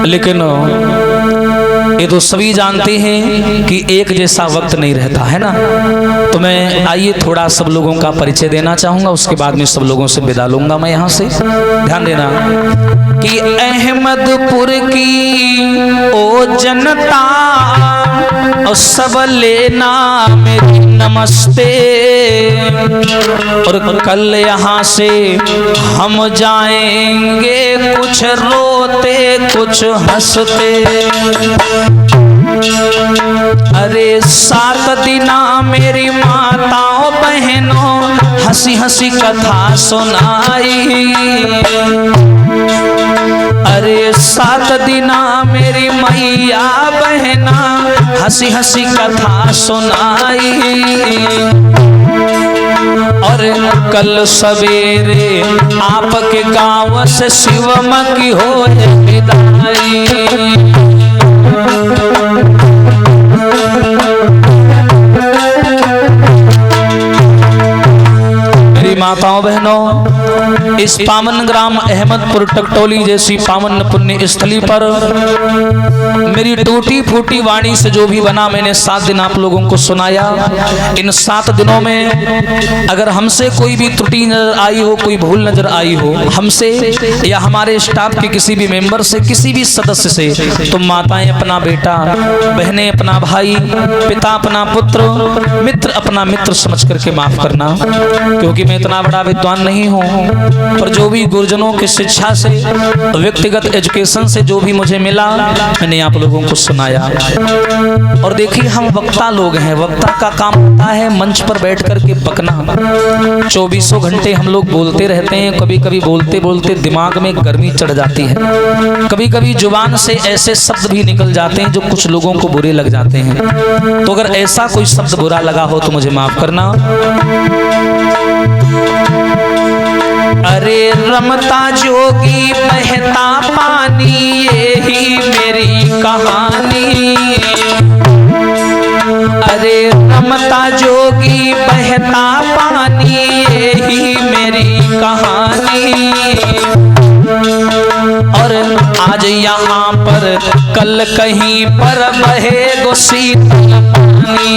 लेकिन ये तो सभी जानते हैं कि एक जैसा वक्त नहीं रहता है ना। तो मैं आइए थोड़ा सब लोगों का परिचय देना चाहूँगा, उसके बाद में सब लोगों से विदा लूँगा मैं यहाँ से। ध्यान देना कि अहमदपुर की ओ जनता और सब लेना मेरी नमस्ते। और कल यहाँ से हम जाएंगे कुछ रोते कुछ हंसते। अरे 7 दिना मेरी माताओं बहनों हंसी हंसी कथा सुनाई। अरे 7 दिना मेरी मैया बहना हंसी हंसी कथा सुनाई। और कल सवेरे आपके गांव से शिवम की हो विदाई। माताओं बहनों, इस पावन ग्राम अहमदपुर टकटोली जैसी पावन पुण्य स्थली पर मेरी टूटी फूटी वाणी से जो भी बना, मैंने 7 दिन आप लोगों को सुनाया। इन 7 दिनों में अगर हमसे कोई भी त्रुटि नजर आई हो, कोई भूल नजर आई हो हमसे या हमारे स्टाफ के किसी भी मेंबर से, किसी भी सदस्य से, तो माताएं अपना बेटा, बहनें अपना भाई, पिता अपना पुत्र, मित्र अपना मित्र समझ करके माफ करना। क्योंकि मैं इतना बड़ा विद्वान नहीं हूँ, पर जो भी गुरुजनों की शिक्षा से, व्यक्तिगत एजुकेशन से जो भी मुझे मिला मैंने आप लोगों को सुनाया। और देखिए हम वक्ता लोग हैं, वक्ता का काम होता है मंच पर बैठ करके बकना। 24 घंटे हम लोग बोलते रहते हैं, कभी कभी बोलते बोलते दिमाग में गर्मी चढ़ जाती है, कभी कभी जुबान से ऐसे शब्द भी निकल जाते हैं जो कुछ लोगों को बुरे लग जाते हैं। तो अगर ऐसा कोई शब्द बुरा लगा हो तो मुझे माफ करना। अरे रमता जोगी बहता पानी यही मेरी कहानी। अरे रमता जोगी बहता पानी यही मेरी कहानी। और आज यहाँ पर कल कहीं पर बहे गो शीतल पानी।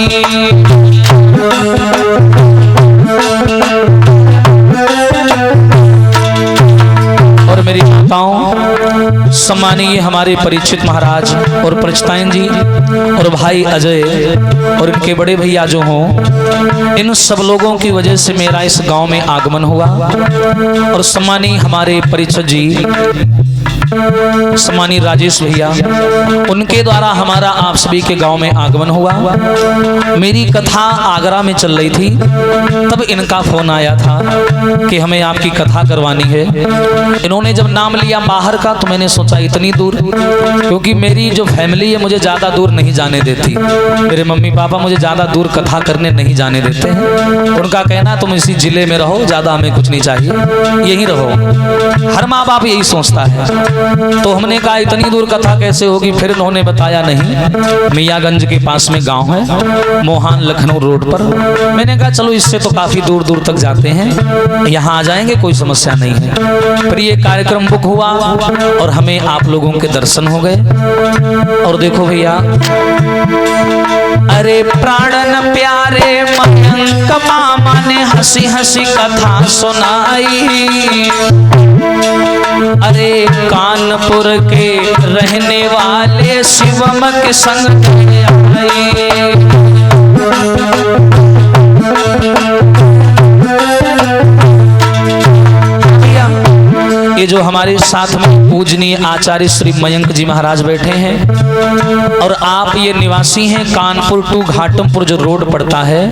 और मेरी माताओं, सम्मानीय हमारे परीक्षित महाराज और परिचिताएं जी और भाई अजय और इनके बड़े भैया जो हों, इन सब लोगों की वजह से मेरा इस गांव में आगमन हुआ। और सम्मानीय हमारे परीक्षित जी, सम्मानीय राजेश भैया, उनके द्वारा हमारा आप सभी के गांव में आगमन हुआ। मेरी कथा आगरा में चल रही थी, तब इनका फोन आया था कि हमें आपकी कथा करवानी है। इन्होंने जब नाम लिया बाहर का तो मैंने सोचा इतनी दूर, क्योंकि मेरी जो फैमिली है मुझे ज़्यादा दूर नहीं जाने देती। मेरे मम्मी पापा मुझे ज़्यादा दूर कथा करने नहीं जाने देते हैं। उनका कहना तुम इसी जिले में रहो, ज़्यादा हमें कुछ नहीं चाहिए, यहीं रहो। हर माँ बाप यही सोचता है। तो हमने कहा इतनी दूर कथा कैसे होगी। फिर उन्होंने बताया नहीं, मियागंज के पास में गांव है, मोहान लखनऊ रोड पर। मैंने कहा चलो इससे तो काफी दूर दूर तक जाते हैं, यहाँ आ जाएंगे, कोई समस्या नहीं है। फिर ये कार्यक्रम बुक हुआ और हमें आप लोगों के दर्शन हो गए। और देखो भैया, अरे प्राणन प्यारे मयंक मामा ने हंसी हंसी कथा सुनाई। अरे कानपुर के रहने वाले शिवम के संग आए। ये जो हमारे साथ में पूजनीय आचार्य श्री मयंक जी महाराज बैठे हैं, और आप ये निवासी हैं कानपुर टू घाटमपुर जो रोड पड़ता है,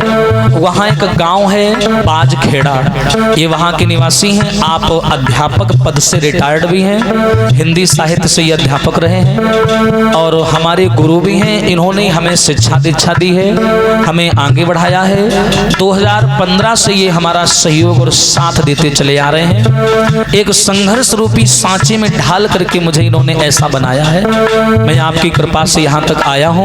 वहाँ एक गांव है बाजखेड़ा, ये वहाँ के निवासी हैं। आप अध्यापक पद से रिटायर्ड भी हैं, हिंदी साहित्य से ये अध्यापक रहे हैं और हमारे गुरु भी हैं। इन्होंने हमें शिक्षा दीक्षा दी है, हमें आगे बढ़ाया है। 2015 से ये हमारा सहयोग और साथ देते चले आ रहे हैं। एक संघर्ष संघर्ष रूपी सांचे में ढाल करके मुझे इन्होंने ऐसा बनाया है। मैं आपकी कृपा से यहाँ तक आया हूँ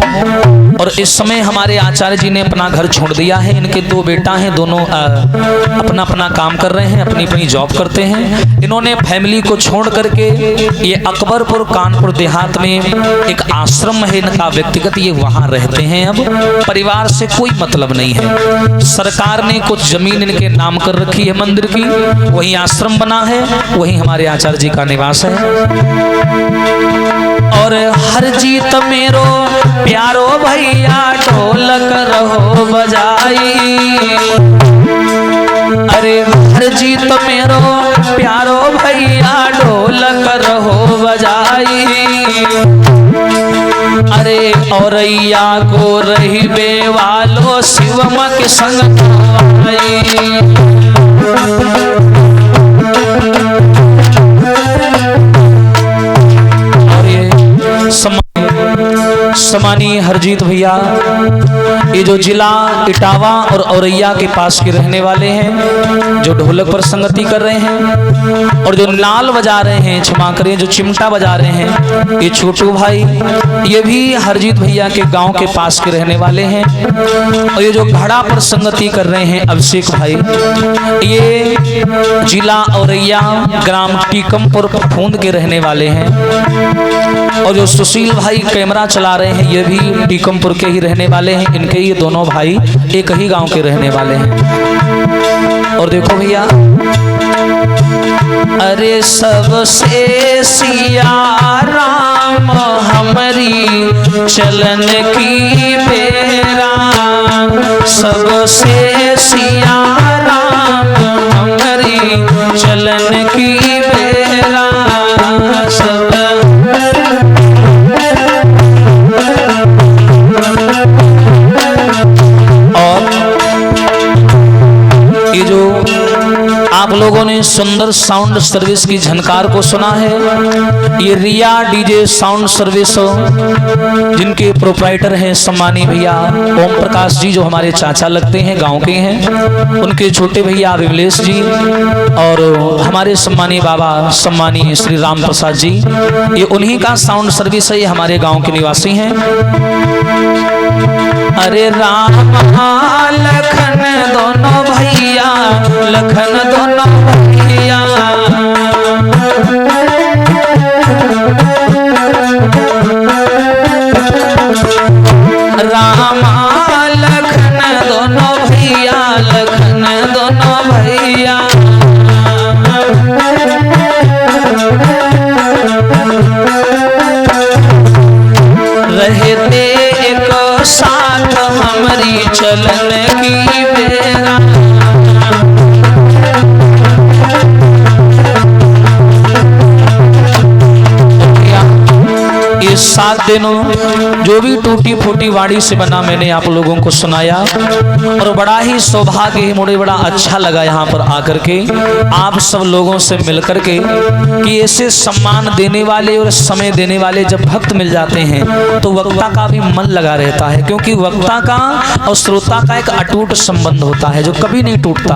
और इस समय हमारे आचार्य जी ने अपना घर छोड़ दिया है। इनके दो बेटा हैं, दोनों अपना अपना काम कर रहे हैं, अपनी अपनी जॉब करते हैं। इन्होंने फैमिली को छोड़ करके ये अकबरपुर कानपुर देहात में एक आश्रम है इनका व्यक्तिगत, ये वहाँ रहते हैं। अब परिवार से कोई मतलब नहीं है। सरकार ने कुछ जमीन इनके नाम कर रखी है मंदिर की, वहीं आश्रम बना है, वहीं हमारे आचार्य जी का निवास है। और हर जीत मेरो प्यारो भैया ढोलक रहो बजाई, अरे हर जीत मेरो प्यारो भैया ढोलक रहो बजाई, अरे औरैया को रही बेवालो शिवम के संग सम्मानीय हरजीत भैया, ये जो जिला इटावा और औरैया के पास के रहने वाले हैं, जो ढोलक पर संगति कर रहे हैं और जो नाल बजा रहे हैं, क्षमा करें, जो चिमटा बजा रहे हैं, ये छोटू भाई, ये भी हरजीत भैया के गांव के पास के रहने वाले हैं। और ये जो घड़ा पर संगति कर रहे हैं अभिषेक भाई, ये जिला औरैया ग्राम टीकमपुर फफूंद के रहने वाले हैं। और जो सुशील भाई कैमरा चला रहे हैं, ये भी टीकमपुर के ही रहने वाले हैं। इनके ये दोनों भाई एक ही गांव के रहने वाले हैं। और देखो भैया, अरे सबसे सिया राम हमारी चलन की बेरा, सबसे सिया राम हमारी चलन की बेरा, सब ये जो आप लोगों ने सुंदर साउंड सर्विस की झनकार को सुना है, ये रिया डीजे साउंड सर्विस जिनके प्रोप्राइटर हैं सम्मानी भैया ओम प्रकाश जी, जो हमारे चाचा लगते हैं, गांव के हैं। उनके छोटे भैया विमलेश जी और हमारे सम्मानी बाबा सम्मानी श्री राम प्रसाद जी, ये उन्हीं का साउंड सर्विस है। ये हमारे गांव के निवासी हैं। अरे राम लखन दोनों भैया, लखन दोनों भैया, राम लखन दोनों भैया, लखन दोनों भैया, रहते एक साथ हमारी चलन की बेरा, ये 7 दिनों जो भी टूटी फूटी वाणी से बना मैंने आप लोगों को सुनाया और बड़ा ही सौभाग्य है, मुझे बड़ा अच्छा लगा यहाँ पर आकर के आप सब लोगों से मिलकर के कि ऐसे सम्मान देने वाले और समय देने वाले जब भक्त मिल जाते हैं तो वक्ता का भी मन लगा रहता है, क्योंकि वक्ता का और श्रोता का एक अटूट संबंध होता है जो कभी नहीं टूटता।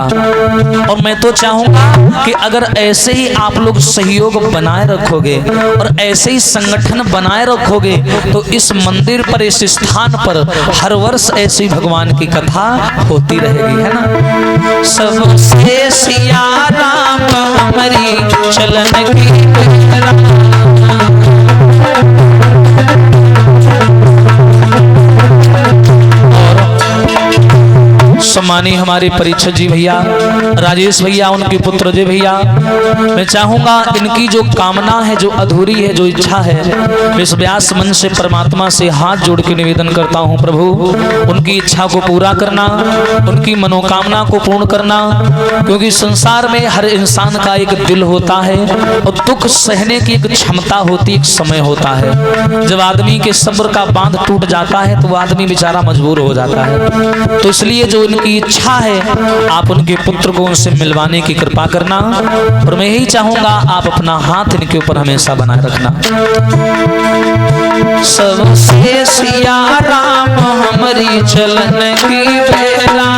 और मैं तो चाहूंगा कि अगर ऐसे ही आप लोग सहयोग बनाए रखोगे और ऐसे ही संगठन बनाए रखोगे तो इस मंदिर पर, इस स्थान पर हर वर्ष ऐसी भगवान की कथा होती रहेगी, है ना। सबसे सिया राम हमारी चलन की सम्मानी हमारे परीक्षित जी भैया, राजेश भैया, उनके पुत्र जी भैया, मैं चाहूंगा इनकी जो कामना है, जो अधूरी है, जो इच्छा है, इस व्यास मन से परमात्मा से हाथ जोड़ के निवेदन करता हूं प्रभु उनकी इच्छा को पूरा करना, उनकी मनोकामना को पूर्ण करना। क्योंकि संसार में हर इंसान का एक दिल होता है और दुख सहने की एक क्षमता होती, एक समय होता है। जब आदमी के सब्र का बांध टूट जाता है तो वो आदमी बेचारा मजबूर हो जाता है। तो इसलिए जो इनकी इच्छा है आप उनके पुत्र को उनसे मिलवाने की कृपा करना, और मैं यही चाहूंगा आप अपना हाथ इनके ऊपर हमेशा बनाए रखना। सबसे सिया राम हमारी चलन की बेरा,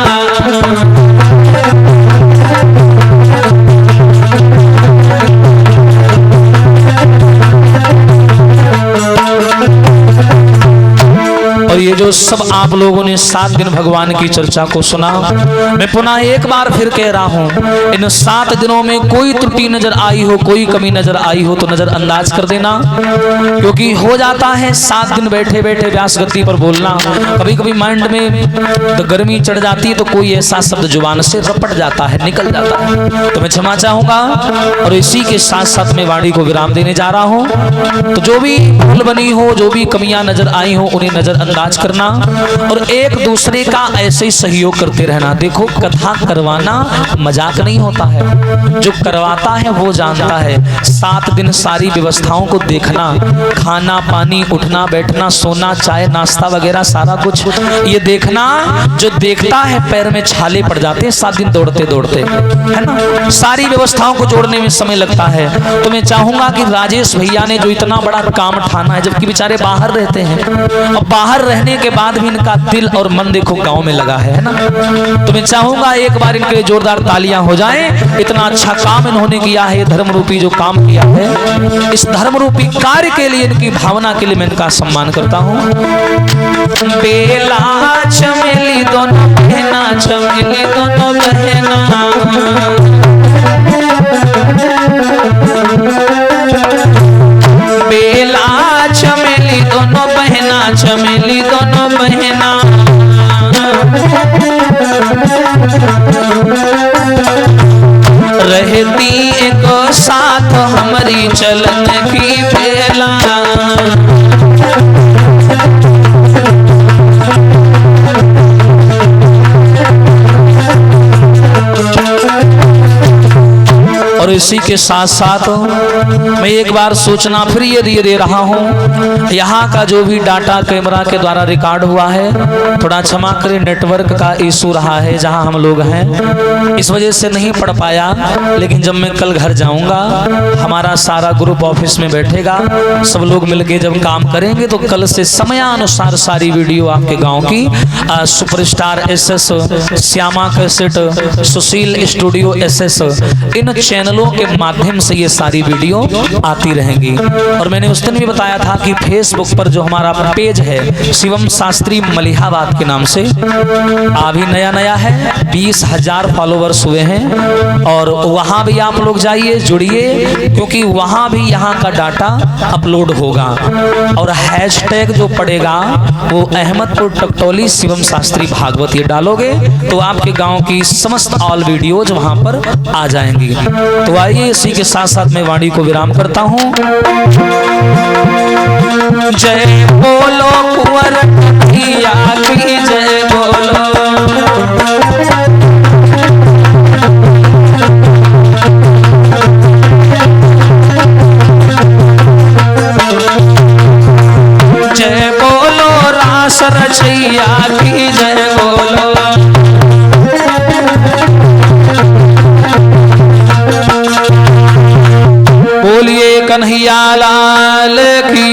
ये जो सब आप लोगों ने 7 दिन भगवान की चर्चा को सुना, मैं पुनः एक बार फिर कह रहा हूं, इन 7 दिनों में कोई त्रुटि नजर आई हो, कोई कमी नजर आई हो तो नजरअंदाज कर देना, क्योंकि हो जाता है 7 दिन बैठे बैठे व्यास गद्दी पर बोलना, कभी कभी माइंड में तो गर्मी चढ़ जाती है तो कोई ऐसा शब्द जुबान से रपट जाता है, निकल जाता है, तो मैं क्षमा चाहूंगा। और इसी के साथ साथ मैं वाणी को विराम देने जा रहा हूं, तो जो भी भूल बनी हो, जो भी कमियां नजर आई हो, उन्हें नजरअंदाज करना और एक दूसरे का ऐसे ही सहयोग करते रहना। देखो, कथा करवाना मजाक नहीं होता है, जो करवाता है वो जानता है। 7 दिन सारी व्यवस्थाओं को देखना, खाना पानी, उठना बैठना, सोना, चाय नाश्ता वगैरह सारा कुछ ये देखना, जो देखता है पैर में छाले पड़ जाते हैं 7 दिन दौड़ते दौड़ते, है ना। सारी व्यवस्थाओं को जोड़ने में समय लगता है। तो मैं चाहूंगा कि राजेश भैया ने जो इतना बड़ा काम ठाना है, जबकि बेचारे बाहर रहते हैं और बाहर रहने के बाद भी इनका दिल और मन देखो गांव में लगा है ना। तो मैं चाहूंगा एक बार इनके लिए जोरदार तालियां हो जाएं। इतना अच्छा काम इन्होंने किया है, धर्म रूपी जो काम किया है, इस धर्म रूपी कार्य के लिए, इनकी भावना के लिए मैं इनका सम्मान करता हूं। बेला चमेली दोनों बहना, चमेली दोनों बहना, बेला चमेली दोनों बहना, चमेली दोनों बहना, रहती एक साथ हमारी चलन की बेला। और इसी के साथ साथ मैं एक बार सूचना फिर ये दे रहा हूँ, यहाँ का जो भी डाटा कैमरा के द्वारा रिकॉर्ड हुआ है, थोड़ा क्षमा करें, नेटवर्क का इशू रहा है जहाँ हम लोग हैं, इस वजह से नहीं पढ़ पाया। लेकिन जब मैं कल घर जाऊँगा, हमारा सारा ग्रुप ऑफिस में बैठेगा, सब लोग मिलके जब काम करेंगे तो कल से समयानुसार सारी वीडियो आपके गाँव की सुपरस्टार SS, श्यामा कैसेट, सुशील स्टूडियो SS, इन चैनलों के माध्यम से ये सारी वीडियो आती रहेंगी। और मैंने उस दिन भी बताया था कि फेसबुक पर जो हमारा पेज है शिवम शास्त्री मलिहाबाद के नाम से, अभी नया नया है, 20,000 फॉलोवर्स हुए हैं। और वहां भी आप लोग जाइए, जुड़िए, क्योंकि वहां भी यहाँ का डाटा अपलोड होगा। और हैशटैग जो पड़ेगा वो अहमदपुर टकटोली शिवम शास्त्री भागवत, ये डालोगे तो आपके गांव की समस्त ऑल वीडियोज वहां पर आ जाएंगी। तो आइए, इसी के साथ साथ मैं वाणी को विराम करता हूं। जय बोलो कुंवर कन्हैया की, जय बोलो। जय बोलो रास रचैया की, जय बोलो। बोलिए कन्हैया लाल की।